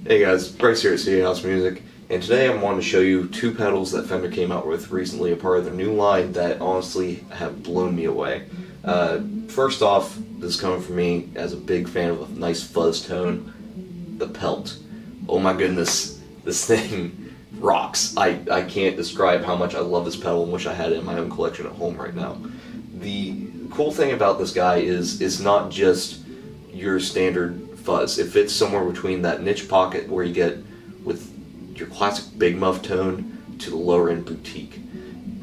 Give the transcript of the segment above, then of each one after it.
Hey guys, Bryce here at City House Music, and today I wanted to show you two pedals that Fender came out with recently, a part of their new line that honestly have blown me away. First off, this is coming from me as a big fan of a nice fuzz tone, the Pelt. Oh my goodness, this thing rocks. I can't describe how much I love this pedal and wish I had it in my own collection at home right now. The cool thing about this guy is it's not just your standard fuzz. It fits somewhere between that niche pocket where you get with your classic big muff tone to the lower end boutique.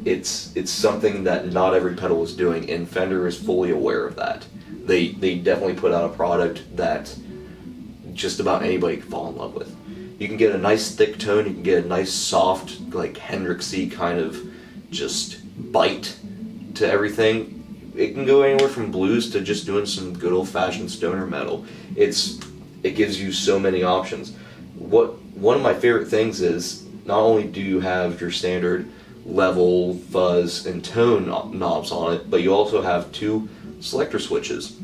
It's something that not every pedal is doing, and Fender is fully aware of that. They definitely put out a product that just about anybody can fall in love with. You can get a nice thick tone, you can get a nice soft, like Hendrixy kind of just bite to everything. It can go anywhere from blues to just doing some good old-fashioned stoner metal. It gives you so many options. One of my favorite things is not only do you have your standard level, fuzz, and tone knobs on it, but you also have two selector switches.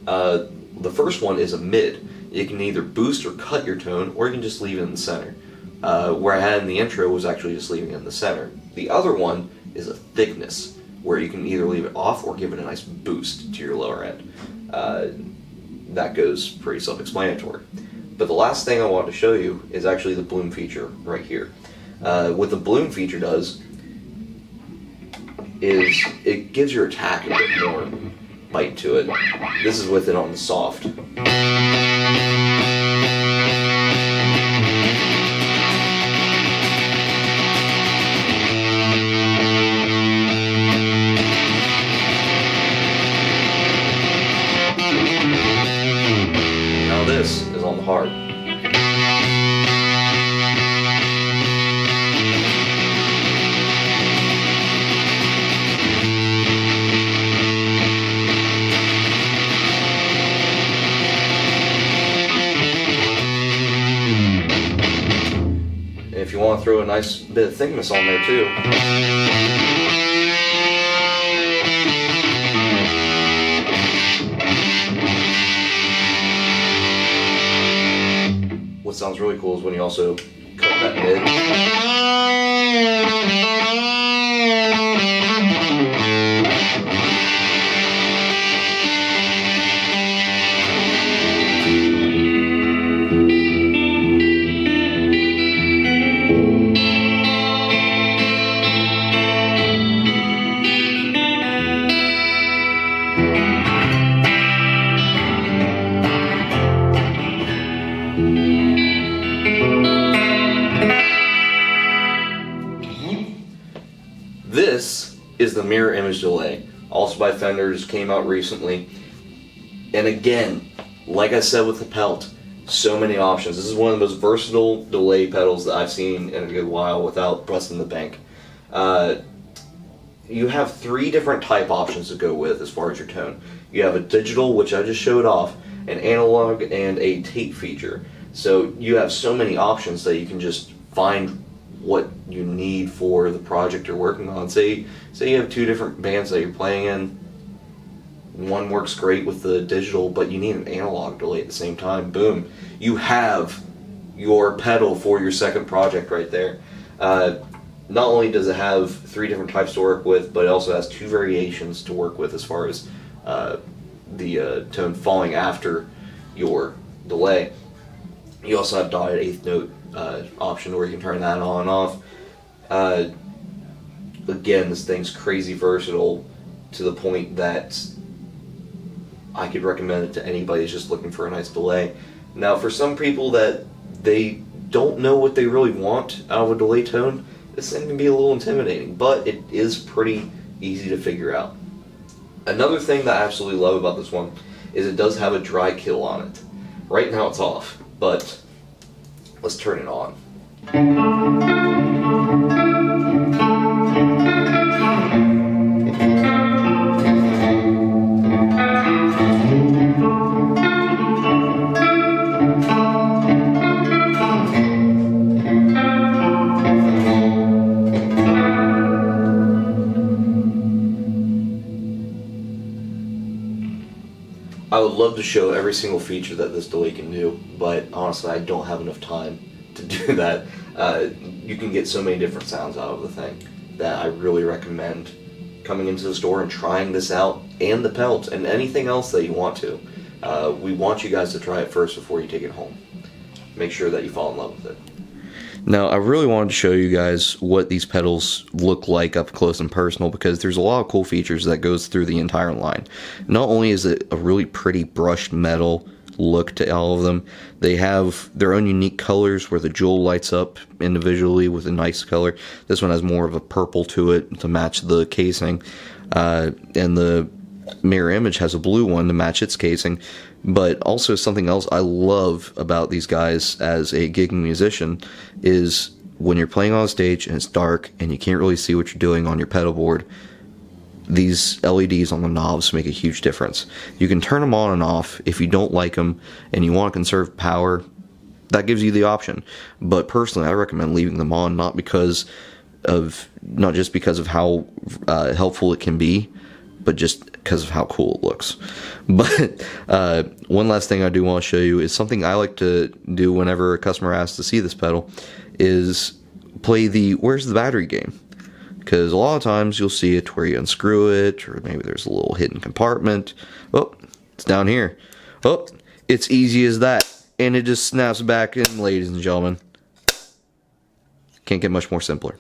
The first one is a mid. You can either boost or cut your tone, or you can just leave it in the center. Where I had in the intro was actually just leaving it in the center. The other one is a thickness, where you can either leave it off or give it a nice boost to your lower end. That goes pretty self-explanatory. But the last thing I wanted to show you is actually the bloom feature right here. What the bloom feature does is it gives your attack a bit more bite to it. This is with it on the soft. This is on the hard. And if you want to throw a nice bit of thickness on there too. What sounds really cool is when you also cut that mid. This is the mirror image delay, also by Fender, just came out recently. And again, like I said with the Pelt, so many options. This is one of the most versatile delay pedals that I've seen in a good while without busting the bank. You have three different type options to go with as far as your tone. You have a digital, which I just showed off, an analog, and a tape feature. So you have so many options that you can just find what you need for the project you're working on. Say you have two different bands that you're playing in. One works great with the digital, but you need an analog delay at the same time. Boom. You have your pedal for your second project right there. Not only does it have three different types to work with, but it also has two variations to work with as far as the tone falling after your delay. You also have dotted eighth note option where you can turn that on and off. Again, this thing's crazy versatile to the point that I could recommend it to anybody who's just looking for a nice delay. Now, for some people that they don't know what they really want out of a delay tone, this thing can be a little intimidating, but it is pretty easy to figure out. Another thing that I absolutely love about this one is it does have a dry kill on it. Right now it's off, but let's turn it on. I would love to show every single feature that this delay can do, but honestly I don't have enough time to do that. You can get so many different sounds out of the thing that I really recommend coming into the store and trying this out, and the Pelt, and anything else that you want to. We want you guys to try it first before you take it home. Make sure that you fall in love with it. Now, I really wanted to show you guys what these pedals look like up close and personal, because there's a lot of cool features that goes through the entire line. Not only is it a really pretty brushed metal look to all of them, they have their own unique colors where the jewel lights up individually with a nice color. This one has more of a purple to it to match the casing, and the mirror image has a blue one to match its casing. But also something else I love about these guys as a gigging musician is when you're playing on stage and it's dark and you can't really see what you're doing on your pedal board, these LEDs on the knobs make a huge difference. You can turn them on and off if you don't like them and you want to conserve power. That gives you the option. But personally, I recommend leaving them on, not just because of how helpful it can be, but just because of how cool it looks. But one last thing I do want to show you is something I like to do whenever a customer asks to see this pedal, is play the "where's the battery" game. Because a lot of times you'll see it where you unscrew it, or maybe there's a little hidden compartment. Oh, it's down here. Oh, it's easy as that. And it just snaps back in, ladies and gentlemen. Can't get much more simpler.